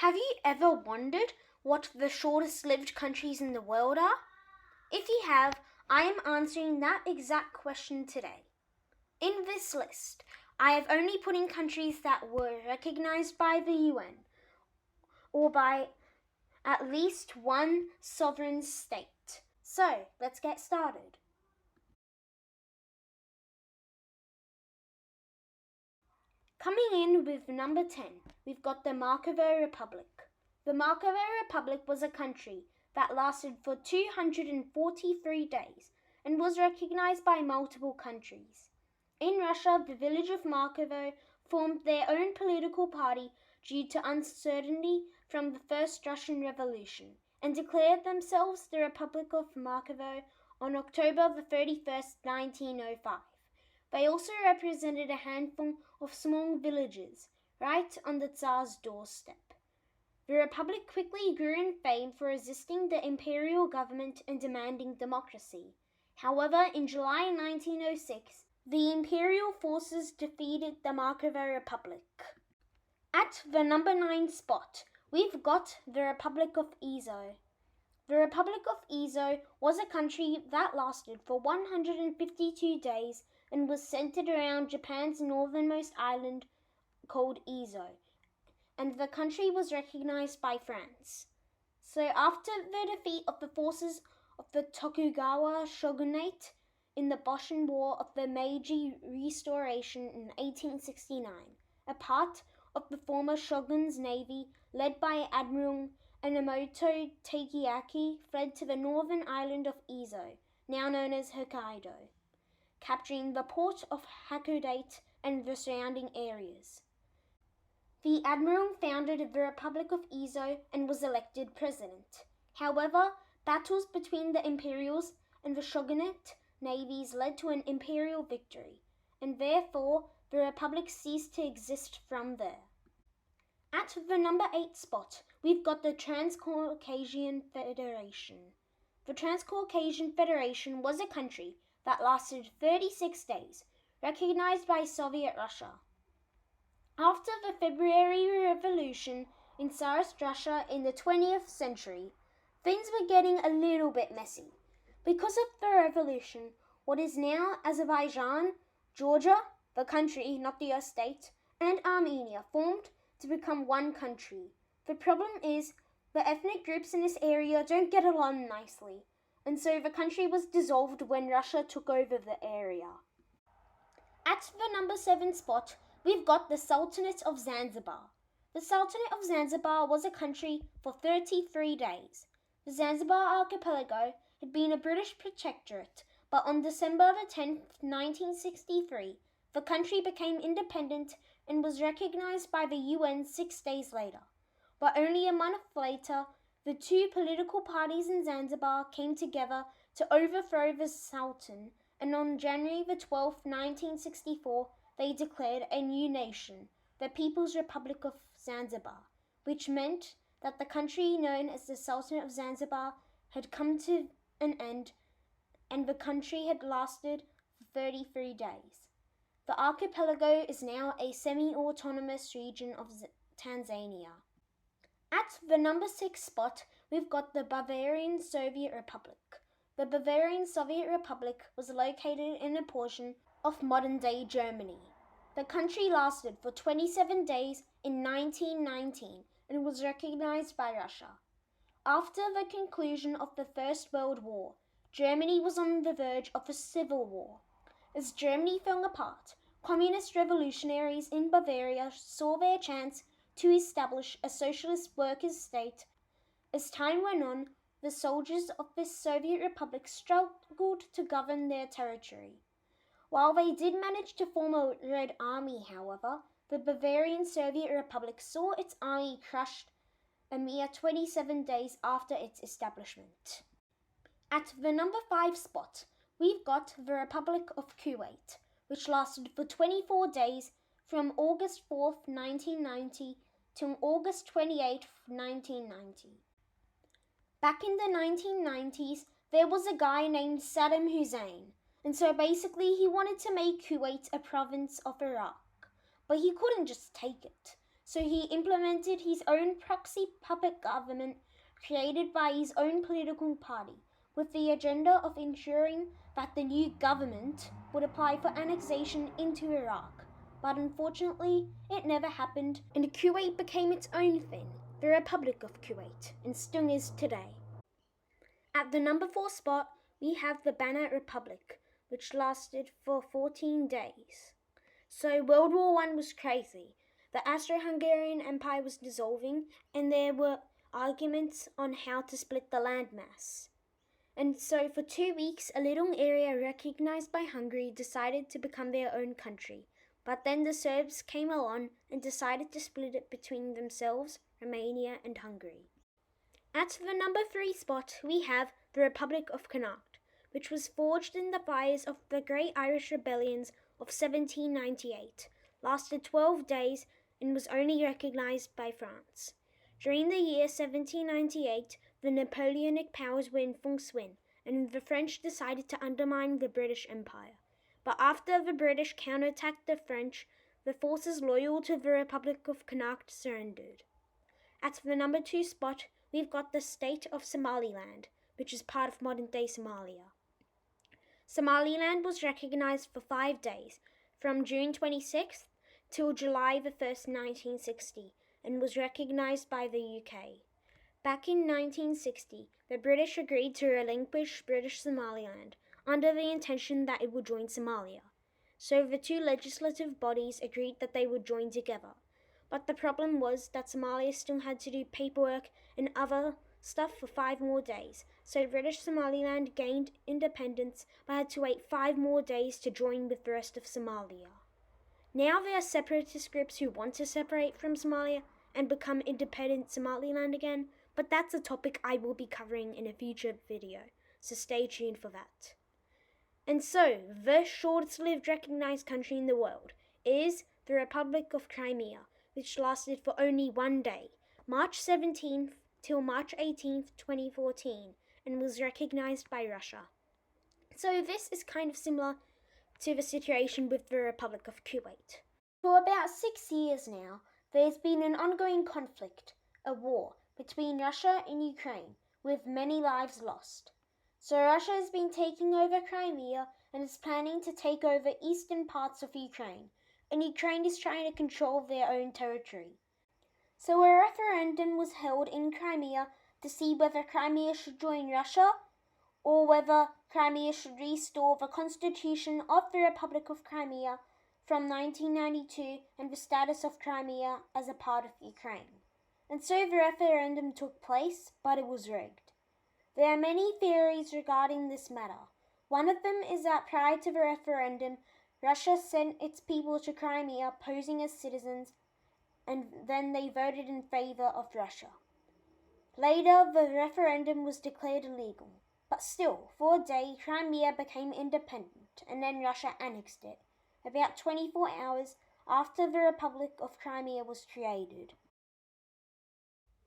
Have you ever wondered what the shortest lived countries in the world are? If you have, I am answering that exact question today. In this list, I have only put in countries that were recognized by the UN or by at least one sovereign state. So, let's get started. Coming in with number 10, we've got the Markovo Republic. The Markovo Republic was a country that lasted for 243 days and was recognized by multiple countries. In Russia, the village of Markovo formed their own political party due to uncertainty from the First Russian Revolution and declared themselves the Republic of Markovo on October 31st, 1905. They also represented a handful of small villages right on the Tsar's doorstep. The republic quickly grew in fame for resisting the imperial government and demanding democracy. However, in July 1906, the imperial forces defeated the Markovo Republic. At the number 9 spot, we've got the Republic of Ezo. The Republic of Ezo was a country that lasted for 152 days and was centered around Japan's northernmost island called Ezo, and the country was recognized by France. So after the defeat of the forces of the Tokugawa shogunate in the Boshin War of the Meiji Restoration in 1869, a part of the former shogun's navy led by Admiral Enomoto Takeaki fled to the northern island of Ezo, now known as Hokkaido, capturing the port of Hakodate and the surrounding areas. The admiral founded the Republic of Ezo and was elected president. However, battles between the imperials and the shogunate navies led to an imperial victory, and therefore the republic ceased to exist from there. At the number 8 spot, we've got the Transcaucasian Federation. The Transcaucasian Federation was a country that lasted 36 days, recognized by Soviet Russia. After the February Revolution in Tsarist Russia in the 20th century, things were getting a little bit messy. Because of the revolution, what is now Azerbaijan, Georgia, the country, not the state, and Armenia formed to become one country. The problem is the ethnic groups in this area don't get along nicely, and so the country was dissolved when Russia took over the area. At the number 7 spot, we've got the Sultanate of Zanzibar. The Sultanate of Zanzibar was a country for 33 days. The Zanzibar archipelago had been a British protectorate, but on December 10, 1963, the country became independent and was recognized by the UN 6 days later. But only a month later, the two political parties in Zanzibar came together to overthrow the Sultan, and on January 12, 1964, they declared a new nation, the People's Republic of Zanzibar, which meant that the country known as the Sultanate of Zanzibar had come to an end, and the country had lasted for 33 days. The archipelago is now a semi-autonomous region of Tanzania. At the number 6 spot, we've got the Bavarian Soviet Republic. The Bavarian Soviet Republic was located in a portion of modern-day Germany. The country lasted for 27 days in 1919 and was recognized by Russia. After the conclusion of the First World War, Germany was on the verge of a civil war. As Germany fell apart, communist revolutionaries in Bavaria saw their chance to establish a socialist workers' state. As time went on, the soldiers of this Soviet Republic struggled to govern their territory. While they did manage to form a Red Army, however, the Bavarian Soviet Republic saw its army crushed a mere 27 days after its establishment. At the number 5 spot, we've got the Republic of Kuwait, which lasted for 24 days from August 4th, 1990 to August 28th, 1990. Back in the 1990s, there was a guy named Saddam Hussein, and so basically he wanted to make Kuwait a province of Iraq, but he couldn't just take it. So he implemented his own proxy puppet government created by his own political party, with the agenda of ensuring that the new government would apply for annexation into Iraq. But unfortunately, it never happened, and Kuwait became its own thing, the Republic of Kuwait, and still is today. At the number 4 spot, we have the Banat Republic, which lasted for 14 days. So World War I was crazy. The Austro-Hungarian Empire was dissolving, and there were arguments on how to split the landmass. And so for 2 weeks, a little area recognized by Hungary decided to become their own country. But then the Serbs came along and decided to split it between themselves, Romania and Hungary. At the number 3 spot, we have the Republic of Connacht, which was forged in the fires of the Great Irish Rebellions of 1798, lasted 12 days, and was only recognized by France. During the year 1798, the Napoleonic powers were in full swing, and the French decided to undermine the British Empire. But after the British counterattacked the French, the forces loyal to the Republic of Connacht surrendered. At the number 2 spot, we've got the state of Somaliland, which is part of modern-day Somalia. Somaliland was recognized for 5 days, from June 26th till July 1st, 1960, and was recognized by the UK. Back in 1960, the British agreed to relinquish British Somaliland under the intention that it would join Somalia. So the two legislative bodies agreed that they would join together. But the problem was that Somalia still had to do paperwork and other stuff for 5 more days. So British Somaliland gained independence but had to wait 5 more days to join with the rest of Somalia. Now there are separatist groups who want to separate from Somalia and become independent Somaliland again, but that's a topic I will be covering in a future video, so stay tuned for that. And so, the shortest-lived recognized country in the world is the Republic of Crimea, which lasted for only 1 day, March 17th till March 18th, 2014, and was recognized by Russia. So this is kind of similar to the situation with the Republic of Kuwait. For about 6 years now, there's been an ongoing conflict, a war, between Russia and Ukraine, with many lives lost. So Russia has been taking over Crimea and is planning to take over eastern parts of Ukraine, and Ukraine is trying to control their own territory. So a referendum was held in Crimea to see whether Crimea should join Russia or whether Crimea should restore the constitution of the Republic of Crimea from 1992 and the status of Crimea as a part of Ukraine. And so the referendum took place, but it was rigged. There are many theories regarding this matter. One of them is that prior to the referendum, Russia sent its people to Crimea posing as citizens, and then they voted in favor of Russia. Later, the referendum was declared illegal, but still, for a day, Crimea became independent, and then Russia annexed it, about 24 hours after the Republic of Crimea was created.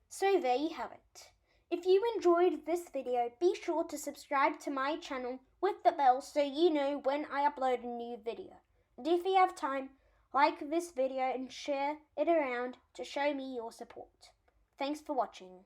So there you have it. If you enjoyed this video, be sure to subscribe to my channel with the bell so you know when I upload a new video. And if you have time, like this video and share it around to show me your support. Thanks for watching.